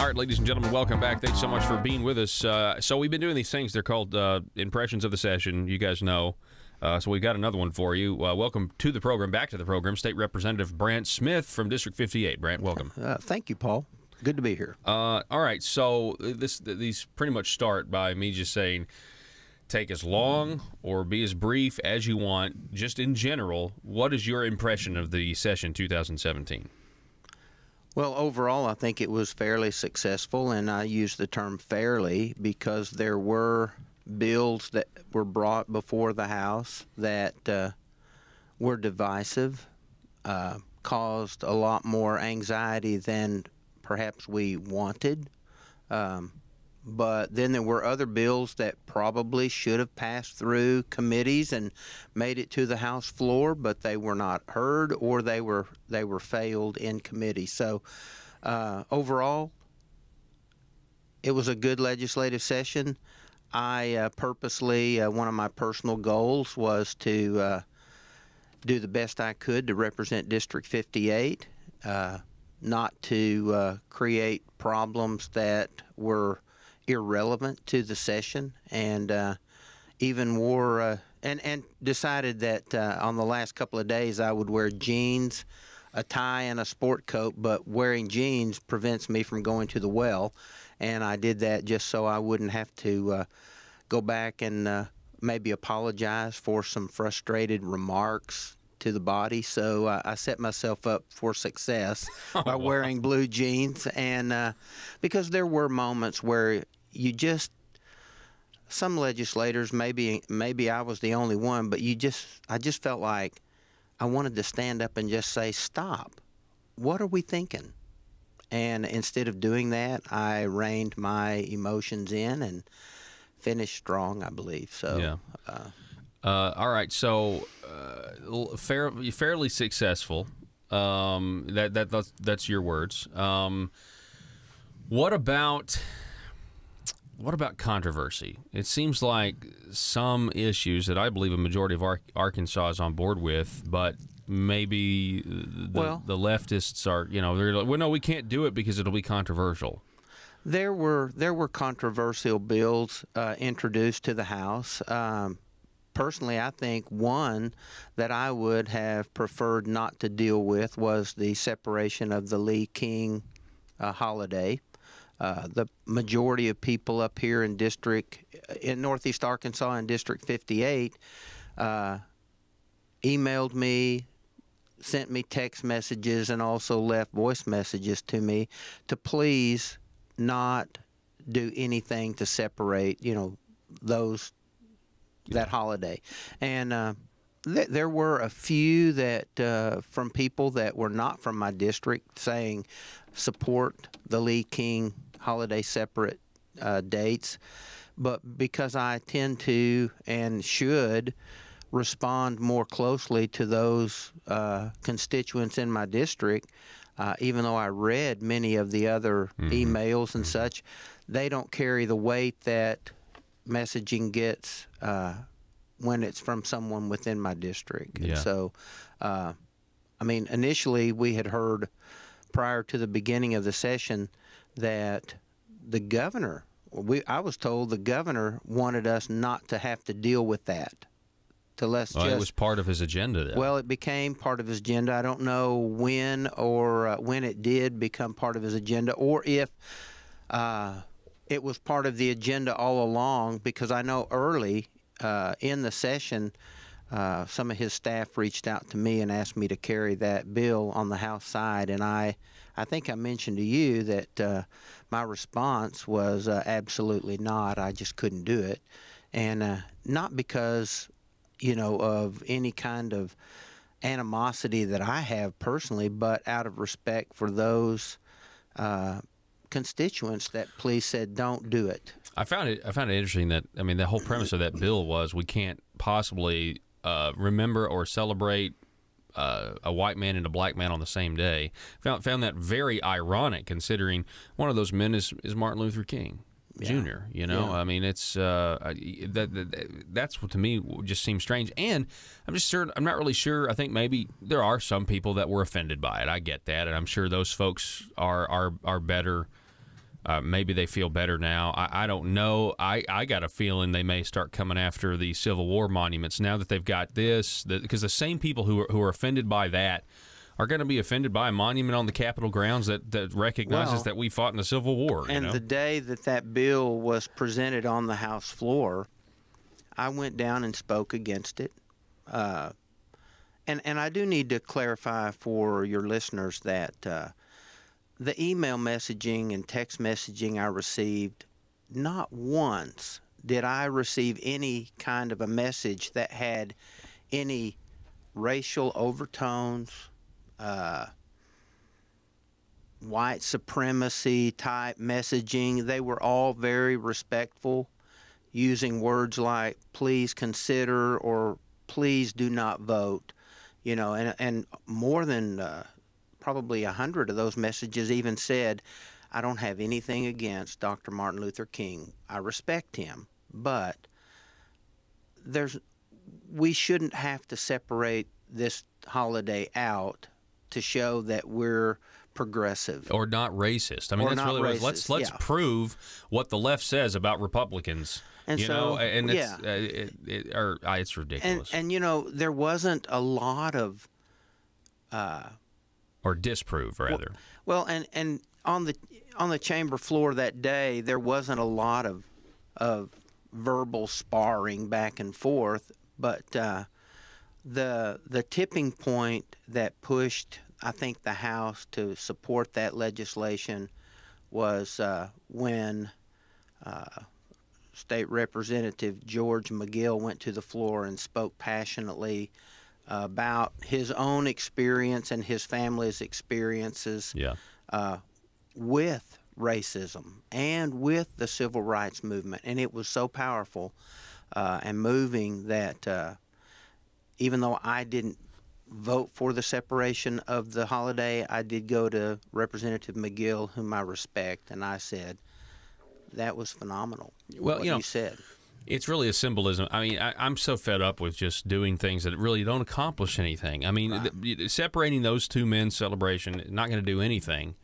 right, ladies and gentlemen, welcome back. Thanks so much for being with us. So we've been doing these things. They're called Impressions of the Session. You guys know. So we've got another one for you. Welcome to the program, back to the program, State Representative Brandt Smith from District 58. Brandt, welcome. Thank you, Paul. Good to be here. All right, so these pretty much start by me just saying, take as long or be as brief as you want. Just in general, what is your impression of the session 2017? Well, overall, I think it was fairly successful, and I use the term fairly because there were bills that were brought before the House that were divisive, caused a lot more anxiety than perhaps we wanted. But then there were other bills that probably should have passed through committees and made it to the House floor, but they were not heard or they were failed in committee. So overall, it was a good legislative session. I purposely, one of my personal goals was to do the best I could to represent District 58, not to create problems that were irrelevant to the session, and even wore and decided that on the last couple of days I would wear jeans, a tie, and a sport coat, but wearing jeans prevents me from going to the well, and I did that just so I wouldn't have to go back and maybe apologize for some frustrated remarks to the body. So I set myself up for success by wearing blue jeans, and because there were moments where some legislators, maybe I was the only one, but I just felt like I wanted to stand up and just say, stop. What are we thinking? And instead of doing that, I reined my emotions in and finished strong, I believe. So, yeah. All right. So, fairly successful. That's your words. What about controversy? It seems like some issues that I believe a majority of Arkansas is on board with, but maybe the leftists are, they're like, well, no, we can't do it because it'll be controversial. There were controversial bills introduced to the House. Personally, I think one that I would have preferred not to deal with was the separation of the Lee King holiday. The majority of people up here in Northeast Arkansas in District 58 emailed me, sent me text messages, and also left voice messages to me to please not do anything to separate, that holiday. And there were a few that from people that were not from my district saying support the Lee King holiday separate dates, but because I tend to and should respond more closely to those constituents in my district, even though I read many of the other emails and such, they don't carry the weight that messaging gets when it's from someone within my district. Yeah. And so, initially we had heard prior to the beginning of the session that the governor, I was told the governor wanted us not to have to deal with that. It was part of his agenda then. Well, it became part of his agenda. I don't know when it did become part of his agenda, or if it was part of the agenda all along, because I know early in the session, some of his staff reached out to me and asked me to carry that bill on the House side, and I think I mentioned to you that my response was absolutely not. I just couldn't do it, and not because of any kind of animosity that I have personally, but out of respect for those constituents that police said don't do it. I found it interesting that the whole premise of that bill was we can't possibly remember or celebrate a white man and a black man on the same day. Found that very ironic, considering one of those men is Martin Luther King Jr. Yeah. It's that's what to me just seems strange, and I'm not really sure. I think maybe there are some people that were offended by it. I get that, and I'm sure those folks are better Maybe they feel better now. I don't know. I got a feeling they may start coming after the Civil War monuments now that they've got this, because the same people who are offended by that are going to be offended by a monument on the Capitol grounds that recognizes that we fought in the Civil War. And the day that bill was presented on the House floor, I went down and spoke against it. And I do need to clarify for your listeners that the email messaging and text messaging I received, not once did I receive any kind of a message that had any racial overtones, white supremacy type messaging. They were all very respectful, using words like please consider or please do not vote. You know, and more than probably 100 of those messages even said, I don't have anything against Dr. Martin Luther King. I respect him, but we shouldn't have to separate this holiday out to show that we're progressive or not racist. I mean, that's really racist. Let's prove what the left says about Republicans. And it's ridiculous. And you know, there wasn't a lot of or disprove rather. Well, and on the chamber floor that day, there wasn't a lot of verbal sparring back and forth, but the tipping point that pushed, I think, the House to support that legislation was when State Representative George McGill went to the floor and spoke passionately about his own experience and his family's experiences with racism and with the civil rights movement. And it was so powerful and moving that even though I didn't vote for the separation of the holiday, I did go to Representative McGill, whom I respect, and I said, that was phenomenal. Well, you said. It's really a symbolism. I mean, I'm so fed up with just doing things that really don't accomplish anything. I mean, separating those two men's celebration is not going to do anything.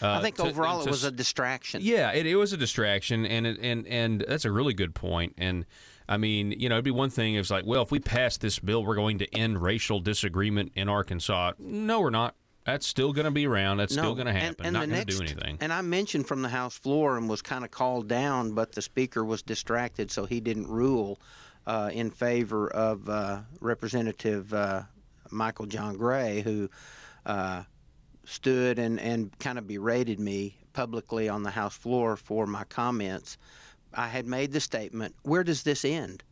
I think overall it was a distraction. Yeah, it was a distraction, and that's a really good point. And I mean, you know, it'd be one thing if it's like, well, if we pass this bill, we're going to end racial disagreement in Arkansas. No, we're not. That's still going to be around. That's still going to happen. And not going to do anything. And I mentioned from the House floor and was kind of called down, but the Speaker was distracted, so he didn't rule in favor of Representative Michael John Gray, who stood and kind of berated me publicly on the House floor for my comments. I had made the statement, where does this end?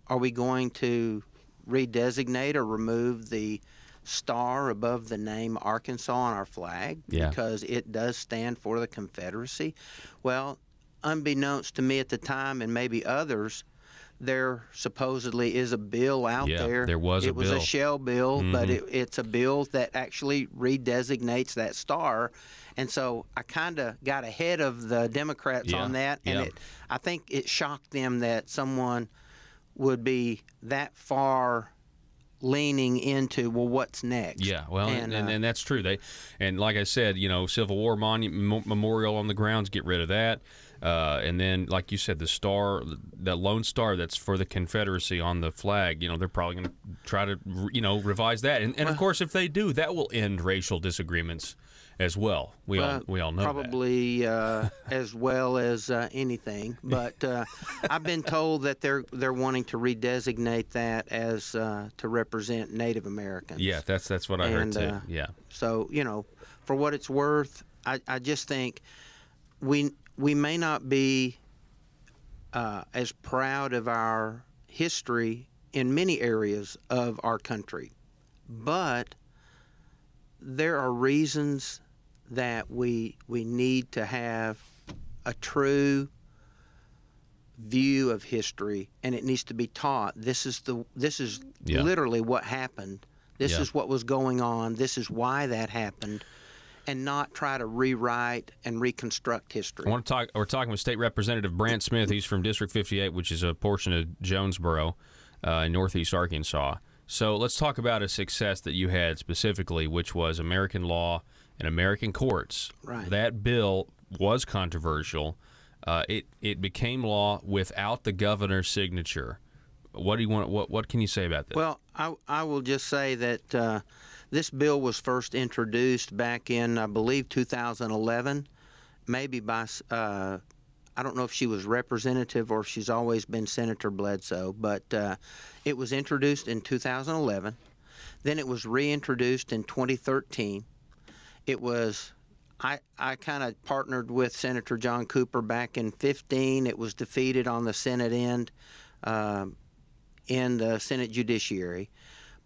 Are we going to redesignate or remove the star above the name Arkansas on our flag because it does stand for the Confederacy? Well, unbeknownst to me at the time and maybe others, there supposedly is a bill out there. There was a bill. It was a shell bill, but it's a bill that actually redesignates that star. And so I kind of got ahead of the Democrats on that, and I think it shocked them that someone would be that far leaning into, well, what's next? Yeah, well, and that's true. And like I said, you know, Civil War memorial on the grounds, get rid of that. And then, like you said, the star, the lone star that's for the Confederacy on the flag, you know, they're probably going to try to, you know, revise that. And of course, if they do, that will end racial disagreements as well. We all know probably that. As well as anything. But I've been told that they're wanting to redesignate that as to represent Native Americans. Yeah, that's what I heard too. Yeah. So, you know, for what it's worth, I just think we may not be as proud of our history in many areas of our country, but there are reasons that we need to have a true view of history, and it needs to be taught. This is literally what happened. This is what was going on. This is why that happened. And not try to rewrite and reconstruct history. We're talking with State Representative Brandt Smith. He's from District 58, which is a portion of Jonesboro in northeast Arkansas. So let's talk about a success that you had specifically, which was American law and American courts. Right. That bill was controversial. It became law without the governor's signature. What do you want? What can you say about this? Well, I will just say that this bill was first introduced back in, I believe, 2011, maybe by, I don't know if she was representative or if she's always been Senator Bledsoe, but it was introduced in 2011. Then it was reintroduced in 2013. It was, I kind of partnered with Senator John Cooper back in 15. It was defeated on the Senate end in the Senate Judiciary.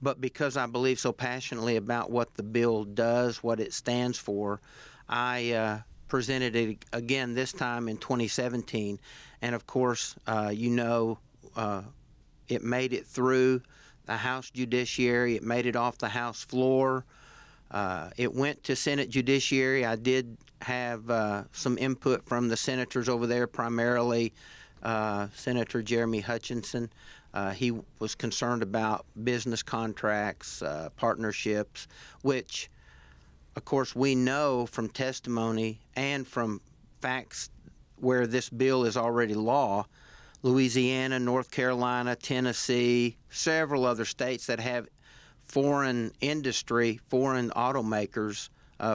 But because I believe so passionately about what the bill does, what it stands for, I presented it again this time in 2017. And of course, it made it through the House Judiciary. It made it off the House floor. It went to Senate Judiciary. I did have some input from the senators over there, primarily Senator Jeremy Hutchinson. He was concerned about business contracts, partnerships, which, of course, we know from testimony and from facts where this bill is already law. Louisiana, North Carolina, Tennessee, several other states that have foreign industry, foreign automakers,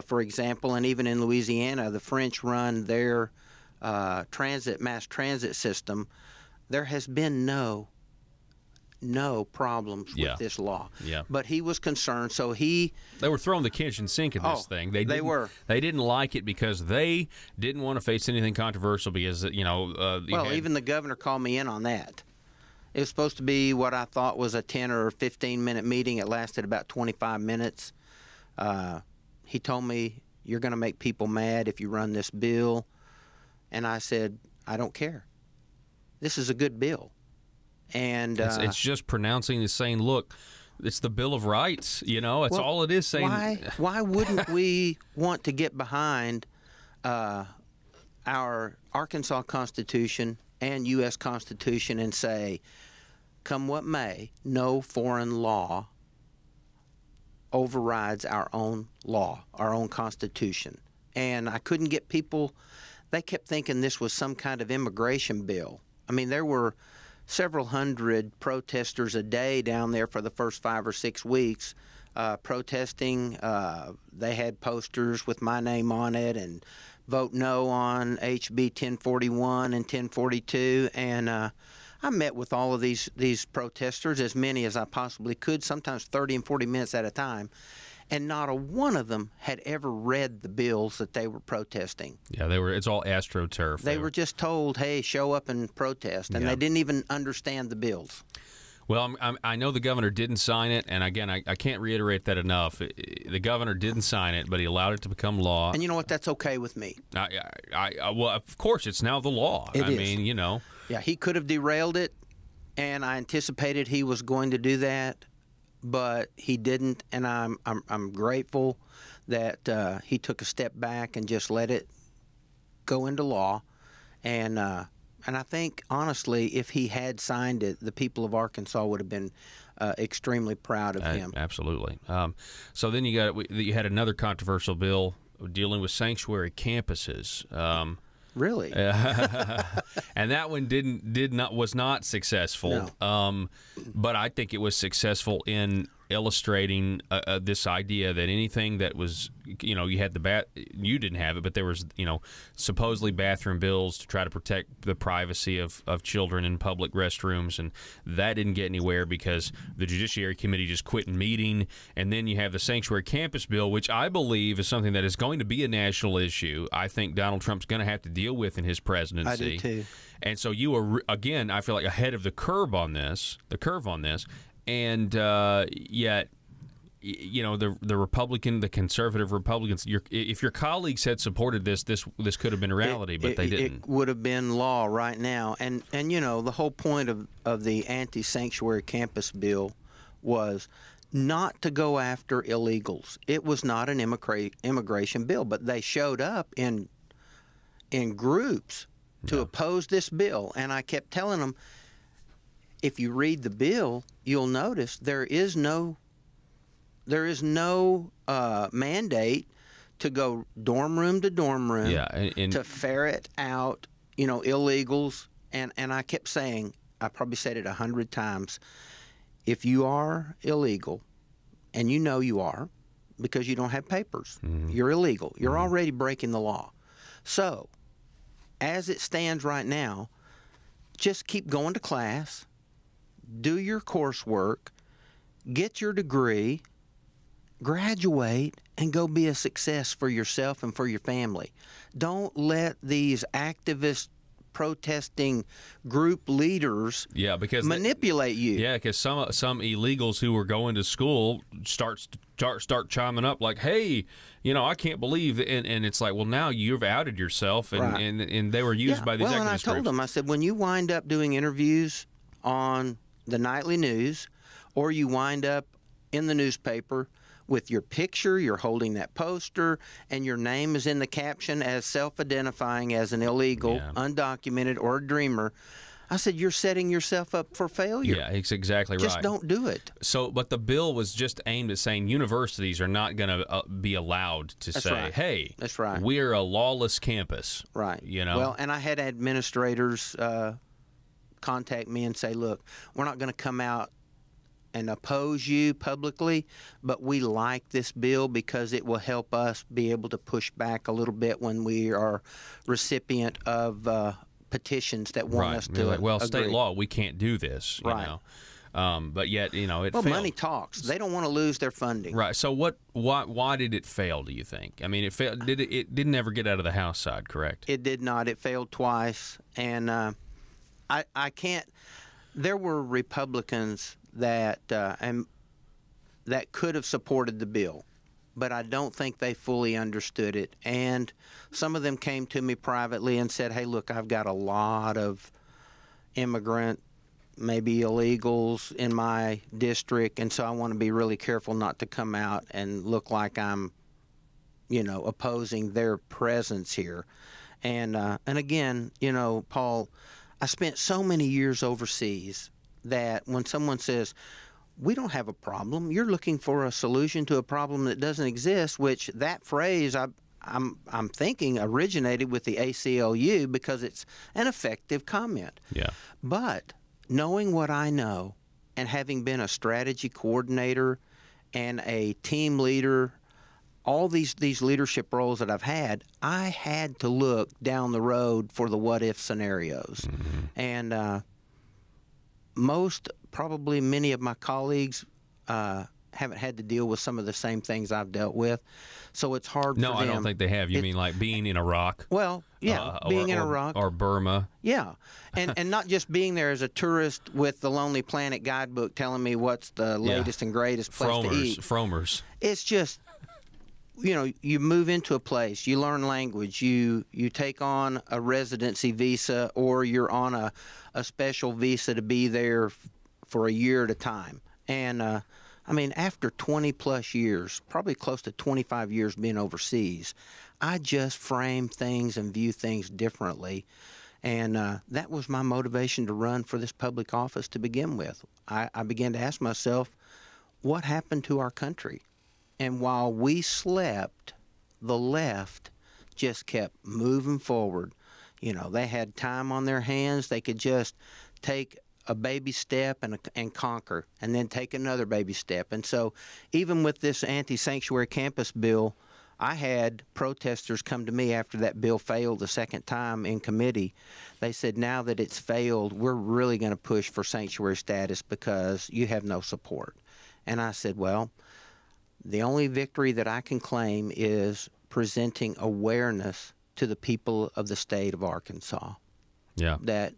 for example, and even in Louisiana, the French run their mass transit system. There has been no problems with this law. Yeah. But he was concerned, so they were throwing the kitchen sink at this thing. They didn't like it because they didn't want to face anything controversial because, even the governor called me in on that. It was supposed to be what I thought was a 10 or 15-minute meeting. It lasted about 25 minutes. He told me, "You're going to make people mad if you run this bill." And I said, "I don't care. This is a good bill." And it's just pronouncing and saying, look, it's the Bill of Rights, it's all it is saying. Why wouldn't we want to get behind our Arkansas Constitution and U.S. Constitution and say, come what may, no foreign law overrides our own law, our own Constitution? And I couldn't get people, they kept thinking this was some kind of immigration bill. I mean, there were several hundred protesters a day down there for the first 5 or 6 weeks protesting. They had posters with my name on it and vote no on HB 1041 and 1042. And I met with all of these protesters, as many as I possibly could, sometimes 30 and 40 minutes at a time. And not a one of them had ever read the bills that they were protesting. Yeah, it's all AstroTurf. They were just told, hey, show up and protest, and they didn't even understand the bills. Well, I know the governor didn't sign it, and again, I can't reiterate that enough. The governor didn't sign it, but he allowed it to become law. And you know what? That's okay with me. Well, of course, it's now the law. It is. Mean, Yeah, he could have derailed it, and I anticipated he was going to do that. But he didn't, and I'm grateful that he took a step back and just let it go into law. And I think, honestly, if he had signed it, the people of Arkansas would have been extremely proud of him. Absolutely. So then you had another controversial bill dealing with sanctuary campuses. Really? And that one was not successful. No. But I think it was successful in illustrating this idea that anything that was, you had you didn't have it, but there was, supposedly bathroom bills to try to protect the privacy of children in public restrooms, and that didn't get anywhere because the Judiciary Committee just quit meeting. And then you have the sanctuary campus bill, which I believe is something that is going to be a national issue. I think Donald Trump's going to have to deal with in his presidency. I do too. And so you are, again, I feel like ahead of the curve on this, and yet, the conservative Republicans, if your colleagues had supported this could have been a reality, but they didn't. It would have been law right now. And the whole point of the anti-sanctuary campus bill was not to go after illegals. It was not an immigration bill, but they showed up in groups to oppose this bill. And I kept telling them, if you read the bill, you'll notice there is no mandate to go dorm room to dorm room, Yeah, and to ferret out, illegals. And I kept saying, I probably said it 100 times, if you are illegal, and you are, because you don't have papers, you're illegal. You're already breaking the law. So, as it stands right now, just keep going to class, do your coursework, get your degree, graduate, and go be a success for yourself and for your family. Don't let these activist protesting group leaders manipulate you. Yeah, because some illegals who were going to school start chiming up like, hey, I can't believe, and it's like, well, now you've outed yourself, and Right. and they were used by these activist and I told groups. them, I said, when you wind up doing interviews on the nightly news, or you wind up in the newspaper with your picture, you're holding that poster, and your name is in the caption as self-identifying as an illegal, undocumented, or a dreamer, I said, you're setting yourself up for failure. Yeah, it's exactly right. Just don't do it. So, but the bill was just aimed at saying universities are not going to be allowed to That's say, right. hey, That's right. we're a lawless campus. Right. You know? Well, and I had administrators contact me and say, look, we're not going to come out and oppose you publicly, but we like this bill because it will help us be able to push back a little bit when we are recipient of petitions that want us to like, well, agree. state law, we can't do this, you Right. know. But yet, it Well, failed. money talks. They don't want to lose their funding. Right. So why did it fail, do you think? I mean, it failed. It didn't ever get out of the House side, correct? It did not. It failed twice. And I can't. There were Republicans that could have supported the bill, but I don't think they fully understood it. And some of them came to me privately and said, hey, look, I've got a lot of immigrant, maybe illegals in my district, and so I want to be really careful not to come out and look like I'm, opposing their presence here. And again, Paul, I spent so many years overseas that when someone says, we don't have a problem, you're looking for a solution to a problem that doesn't exist, which that phrase I'm thinking originated with the ACLU because it's an effective comment. Yeah. But knowing what I know and having been a strategy coordinator and a team leader, all these leadership roles that I've had, I had to look down the road for the what-if scenarios. And probably many of my colleagues haven't had to deal with some of the same things I've dealt with. So it's hard for them. No, I don't think they have. You mean like being in Iraq? Well, yeah, being in Iraq. Or Burma. Yeah, and not just being there as a tourist with the Lonely Planet guidebook telling me what's the latest and greatest place to eat. Fromers. It's just, you move into a place, you learn language, you take on a residency visa, or you're on a special visa to be there for a year at a time. And after 20 plus years, probably close to 25 years being overseas, I just frame things and view things differently. And that was my motivation to run for this public office to begin with. I began to ask myself, what happened to our country? And while we slept, the left just kept moving forward. They had time on their hands. They could just take a baby step and conquer, and then take another baby step. And so even with this anti-sanctuary campus bill, I had protesters come to me after that bill failed the second time in committee. They said, now that it's failed, we're really going to push for sanctuary status because you have no support. And I said, well, the only victory that I can claim is presenting awareness to the people of the state of Arkansas. Yeah. That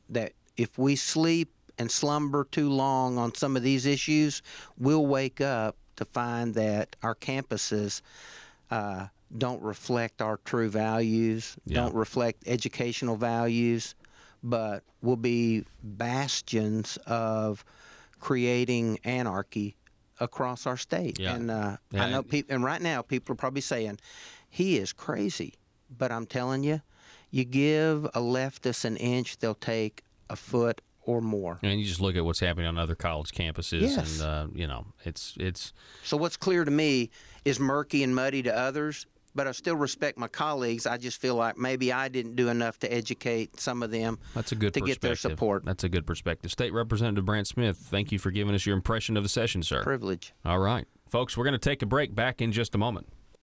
if we sleep and slumber too long on some of these issues, we'll wake up to find that our campuses don't reflect our true values, don't reflect educational values, but will be bastions of creating anarchy across our state. Yeah. And I know people, and right now people are probably saying, he is crazy. But I'm telling you, you give a leftist an inch, they'll take a foot or more. And you just look at what's happening on other college campuses, Yes. and it's. So what's clear to me is murky and muddy to others but I still respect my colleagues. I just feel like maybe I didn't do enough to educate some of them. That's a good to perspective. Get their support. That's a good perspective. State Representative Brandt Smith, thank you for giving us your impression of the session, sir. Privilege. All right. Folks, we're going to take a break. Back in just a moment.